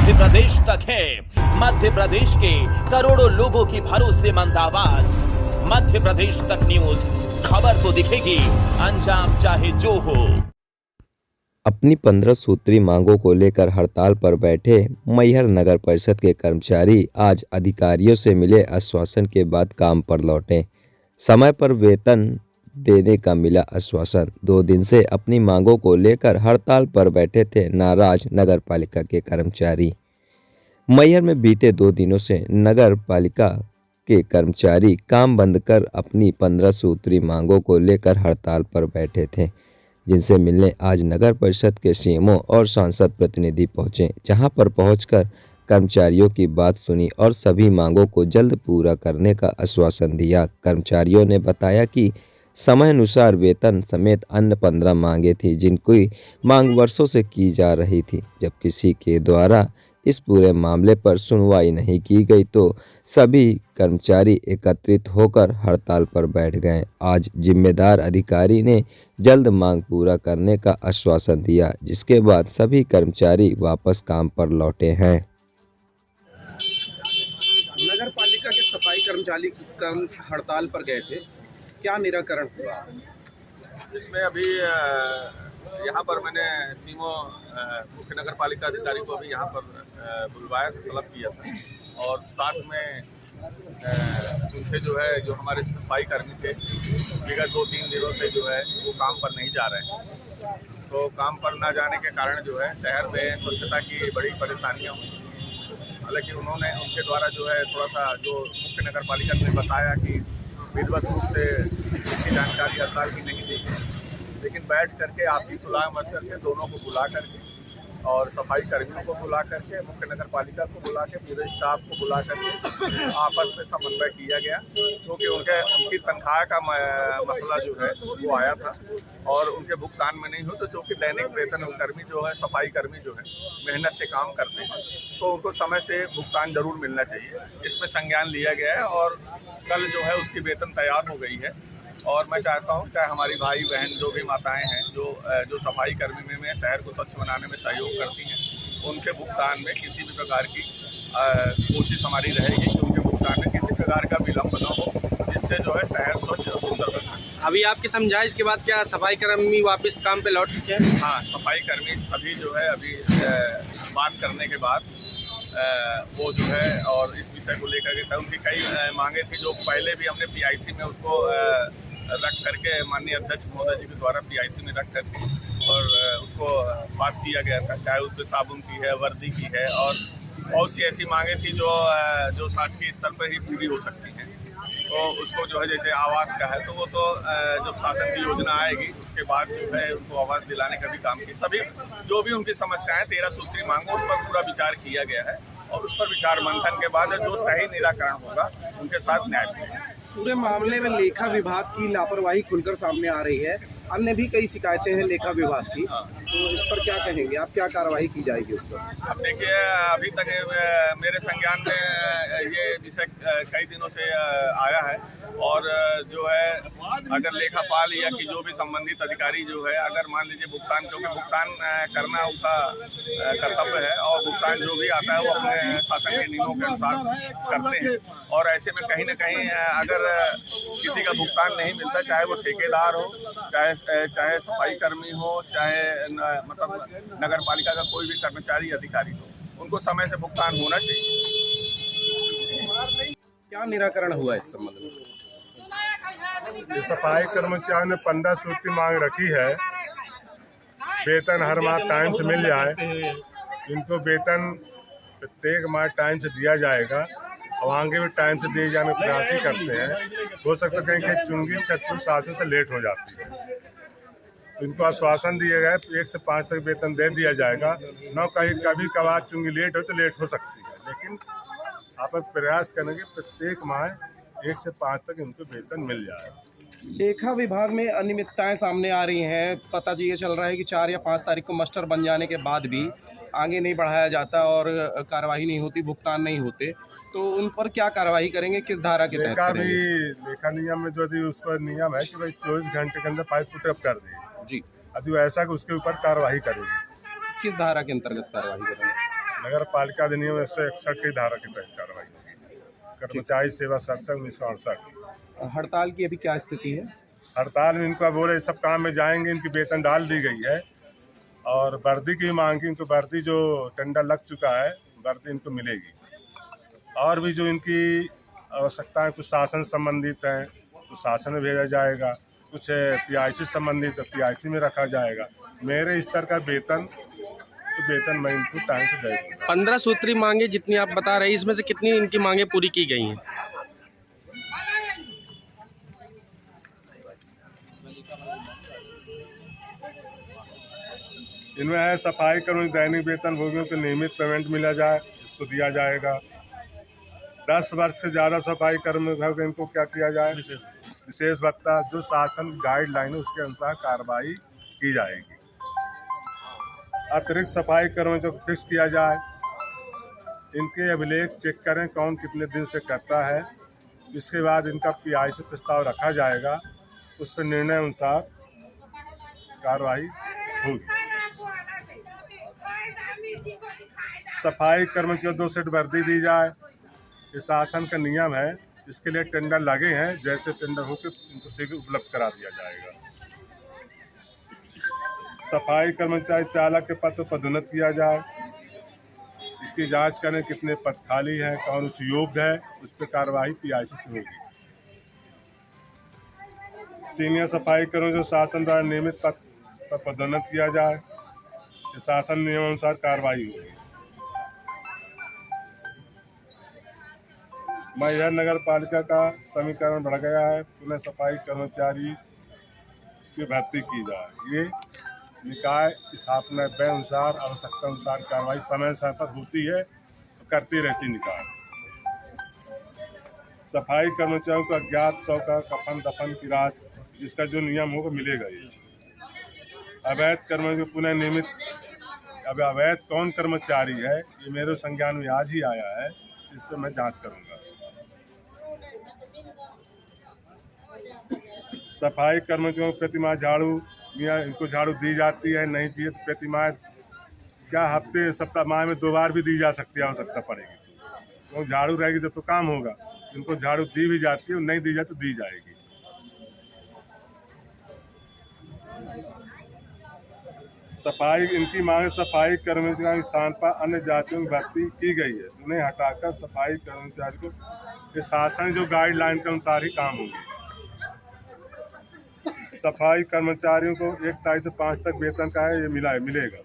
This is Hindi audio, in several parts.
मध्य प्रदेश तक है। मध्य प्रदेश के करोड़ों लोगों की भरोसेमंद आवाज। मध्य प्रदेश तक न्यूज, खबर को दिखेगी, अंजाम चाहे जो हो। अपनी 15 सूत्री मांगों को लेकर हड़ताल पर बैठे मैहर नगर परिषद के कर्मचारी आज अधिकारियों से मिले आश्वासन के बाद काम पर लौटे। समय पर वेतन देने का मिला आश्वासन। 2 दिन से अपनी मांगों को लेकर हड़ताल पर बैठे थे नाराज नगर पालिका के कर्मचारी। मैहर में बीते 2 दिनों से नगर पालिका के कर्मचारी काम बंद कर अपनी 15 सूत्री मांगों को लेकर हड़ताल पर बैठे थे, जिनसे मिलने आज नगर परिषद के सीएमओ और सांसद प्रतिनिधि पहुंचे, जहां पर पहुंचकर कर्मचारियों की बात सुनी और सभी मांगों को जल्द पूरा करने का आश्वासन दिया। कर्मचारियों ने बताया कि समय अनुसार वेतन समेत अन्य 15 मांगे थी, जिनकी मांग वर्षों से की जा रही थी। जब किसी के द्वारा इस पूरे मामले पर सुनवाई नहीं की गई तो सभी कर्मचारी एकत्रित होकर हड़ताल पर बैठ गए। आज जिम्मेदार अधिकारी ने जल्द मांग पूरा करने का आश्वासन दिया, जिसके बाद सभी कर्मचारी वापस काम पर लौटे हैं। नगर पालिका के सफाई कर्मचारी कल हड़ताल पर गए थे, क्या निराकरण हुआ? इसमें अभी यहाँ पर मैंने सीमो मुख्य नगर पालिका अधिकारी को भी यहाँ पर बुलवाया, तलब किया था और साथ में उनसे जो है जो हमारे सफाई कर्मी थे विगत 2-3 दिनों से जो है वो काम पर नहीं जा रहे हैं। तो काम पर ना जाने के कारण जो है शहर में स्वच्छता की बड़ी परेशानियाँ हुई। हालांकि उनके द्वारा जो है थोड़ा सा जो मुख्य नगर पालिका ने बताया कि विधिवत रूप से इसकी जानकारी हड़ताल की नहीं दी गई, लेकिन बैठ करके आपसी सुलह मशवरा करके दोनों को बुला करके और सफाई कर्मियों को बुला करके मुख्य नगर पालिका को बुला के पूरे स्टाफ को बुला करके आपस में समन्वय किया गया, क्योंकि उनकी तनख्वाह का मसला जो है वो आया था और उनके भुगतान में नहीं हो, तो जो कि दैनिक वेतन कर्मी जो है सफाई कर्मी जो है मेहनत से काम करते हैं तो उनको समय से भुगतान जरूर मिलना चाहिए। इसमें संज्ञान लिया गया है और कल जो है उसकी वेतन तैयार हो गई है। और मैं चाहता हूं चाहे हमारी भाई बहन जो भी माताएं हैं जो सफाई कर्मी में शहर को स्वच्छ बनाने में सहयोग करती हैं, उनके भुगतान में किसी भी प्रकार की कोशिश हमारी रहेगी कि उनके भुगतान में किसी प्रकार का विलम्ब न हो, जिससे जो है शहर स्वच्छ और सुंदर बन सके। अभी आपकी समझाइश के बाद क्या सफाई कर्मी वापस काम पे लौट चुके हैं? हाँ, सफाई कर्मी सभी जो है अभी बात करने के बाद वो जो है और इस विषय को लेकर के उनकी कई मांगे थी जो पहले भी हमने PIC में उसको रख करके माननीय अध्यक्ष महोदय जी के द्वारा PIC में रख करके और उसको पास किया गया था, चाहे उसमें साबुन की है, वर्दी की है और बहुत सी ऐसी मांगे थी जो शासकीय स्तर पर ही पूरी हो सकती हैं। तो उसको जो है जैसे आवास का है तो वो तो जब शासन की योजना आएगी उसके बाद जो है उनको आवास दिलाने का भी काम की सभी जो भी उनकी समस्याएं 13 सूत्री मांगों उस पर पूरा विचार किया गया है और उस पर विचार मंथन के बाद जो सही निराकरण होगा उनके साथ न्याय मिलेगा। पूरे मामले में लेखा विभाग की लापरवाही खुलकर सामने आ रही है, अन्य भी कई शिकायतें हैं लेखा विभाग की, तो इस पर क्या कहेंगे आप, क्या कार्रवाई की जाएगी उस पर? अब देखिए अभी तक मेरे संज्ञान में ये विषय कई दिनों से आया है और जो है अगर लेखापाल या कि जो भी संबंधित अधिकारी जो है अगर मान लीजिए भुगतान, क्योंकि भुगतान करना उनका कर्तव्य है और भुगतान जो भी आता है वो अपने शासन के नियमों के अनुसार करते हैं और ऐसे में कहीं ना कहीं अगर किसी का भुगतान नहीं मिलता, चाहे वो ठेकेदार हो, चाहे सफाई कर्मी हो, चाहे मतलब नगर पालिका का कोई भी कर्मचारी अधिकारी हो, उनको समय से भुगतान होना चाहिए। क्या निराकरण हुआ इस संबंध में? सफाई कर्मचारियों ने 15 सूत्री मांग रखी है, वेतन हर माह टाइम से मिल जाए, इनको वेतन प्रत्येक माह टाइम से दिया जाएगा और आगे भी टाइम से दिए जाने का प्रयास ही करते हैं। हो सकता है कहीं चुंगी छतपुर शासन से लेट हो जाती है, तो इनको आश्वासन दिए गए 1 से 5 तक वेतन दे दिया जाएगा। न कहीं कभी कभार चुंगी लेट हो तो लेट हो सकती है, लेकिन आप प्रयास करेंगे प्रत्येक माह 1 से 5 तक इनको वेतन मिल जाए। लेखा विभाग में अनियमितताएं सामने आ रही हैं, पता ये चल रहा है कि 4 या 5 तारीख को मस्टर बन जाने के बाद भी आगे नहीं बढ़ाया जाता और कार्रवाई नहीं होती, भुगतान नहीं होते, तो उन पर क्या कार्रवाई करेंगे, किस धारा के तहत करेंगे? लेखा नियम में जो उसका नियम है कि भाई 24 घंटे के अंदर फाइल पुटअप कर देगी जी, यदि ऐसा कि उसके ऊपर कार्रवाई करेगी। किस धारा के अंतर्गत कार्रवाई करेंगे? नगर पालिका अधिनियम 161 की धारा के तहत कार्रवाई होगी। कर्मचारी सेवा संहिता 1968। हड़ताल की अभी क्या स्थिति है? हड़ताल में इनको बोले सब काम में जाएंगे, इनकी वेतन डाल दी गई है और वर्दी की मांग की, इनको वर्दी जो टेंडर लग चुका है वर्दी इनको मिलेगी। और भी जो इनकी आवश्यकताएं कुछ शासन संबंधित हैं तो शासन में भेजा जाएगा, कुछ पीआईसी संबंधित तो पीआईसी में रखा जाएगा। मेरे स्तर का वेतन तो वेतन मैं इनको टाइम से दे दूँगा। 15 सूत्री मांगे जितनी आप बता रहे हैं, इसमें से कितनी इनकी मांगे पूरी की गई हैं? इनमें है सफाई कर्मी दैनिक वेतन भोगियों को नियमित पेमेंट मिला जाए, इसको दिया जाएगा। 10 वर्ष से ज़्यादा सफाई कर्मियों को इनको क्या किया जाए, विशेष भत्ता जो शासन गाइडलाइन है उसके अनुसार कार्रवाई की जाएगी। अतिरिक्त सफाई कर्मियों को फिक्स किया जाए, इनके अभिलेख चेक करें कौन कितने दिन से करता है। इसके बाद इनका पीआईसी प्रस्ताव रखा जाएगा, उस पर निर्णय अनुसार कार्रवाई होगी। सफाई कर्मचारियों को 2 सेट वर्दी दी जाए, ये शासन का नियम है। इसके लिए टेंडर लगे हैं, जैसे टेंडर होकर इनको शीघ्र उपलब्ध करा दिया जाएगा। सफाई कर्मचारी चालक के पद पर पदोन्नत किया जाए, इसकी जांच करें कितने पद खाली हैं, कौन उस योग्य है, उस पर कार्रवाई पीआईसी से होगी। सीनियर सफाई कर्मचारी जो शासन द्वारा नियमित पद पर पदोन्नत किया जाए, शासन नियमानुसार कार्रवाई होगी। मैहर नगर पालिका का समीकरण बढ़ गया है, पुनः सफाई कर्मचारी की भर्ती की जाए। ये निकाय स्थापना व्यय अनुसार आवश्यकता अनुसार कार्रवाई समय समय पर होती है, तो करती रहती निकाय। सफाई कर्मचारियों को अज्ञात शव का कफन दफन की राशि जिसका जो नियम होगा मिलेगा। ये अवैध कर्मचारी पुनः नियमित, अब अवैध कौन कर्मचारी है ये मेरे संज्ञान में आज ही आया है, इस पर मैं जांच करूंगा। सफाई कर्मचारियों को प्रतिमाह झाड़ू या इनको झाड़ू दी जाती है, नहीं चाहिए तो प्रतिमाह क्या हफ्ते सप्ताह माह में 2 बार भी दी जा सकती है, आवश्यकता पड़ेगी तो झाड़ू रहेगी जब तो काम होगा। इनको झाड़ू दी भी जाती है, नहीं दी जाए तो दी जाएगी। सफाई इनकी मांग सफाई कर्मचारी के स्थान पर अन्य जातियों की भर्ती की गई है, उन्हें हटाकर सफाई कर्मचारी को ये शासन जो गाइडलाइन के अनुसार ही काम होगी। सफाई कर्मचारियों को 1 तारीख से 5 तक वेतन का है, ये मिलेगा।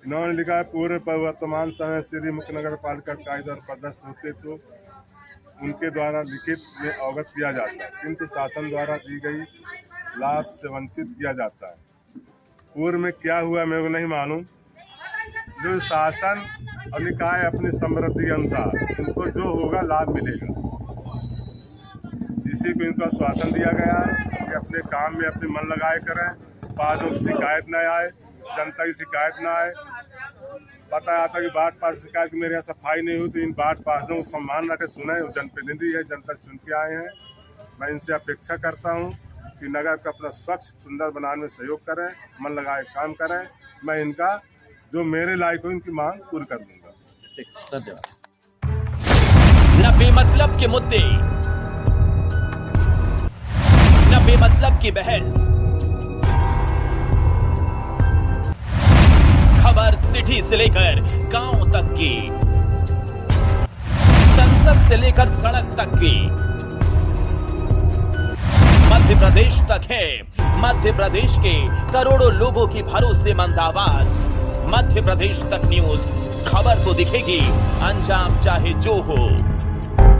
इन्होंने लिखा है पूर्व वर्तमान समय श्री मुख्य नगर पालिका कायदे और पदस्थ होते तो उनके द्वारा लिखित में अवगत किया जाता है, किंतु शासन द्वारा दी गई लाभ से वंचित किया जाता है। पूर्व में क्या हुआ मेरे को नहीं मालूम। जो शासन और निकाय अपनी समृद्धि के अनुसार इनको जो होगा लाभ मिलेगा, इसी को इनको आश्वासन दिया गया है कि अपने काम में अपने मन लगाए करें, बातों की शिकायत न आए, जनता की शिकायत न आए। पता आता कि बाट पास शिकायत मेरे यहाँ सफाई नहीं हुई तो इन बाट पासों को सम्मान रखे सुने, जनप्रतिनिधि है, जनता चुन के आए हैं। मैं इनसे अपेक्षा करता हूँ कि नगर को अपना स्वच्छ सुंदर बनाने में सहयोग करें, मन लगाए काम करें। मैं इनका जो मेरे लायक हो इनकी मांग पूरी कर दूंगा। धन्यवाद। न बेमतलब के मुद्दे, न बेमतलब की बहस, खबर सिटी से लेकर गांव तक की, संसद से लेकर सड़क तक की, मध्य प्रदेश तक है। मध्य प्रदेश के करोड़ों लोगों की भरोसेमंद आवाज मध्य प्रदेश तक न्यूज। खबर तो दिखेगी, अंजाम चाहे जो हो।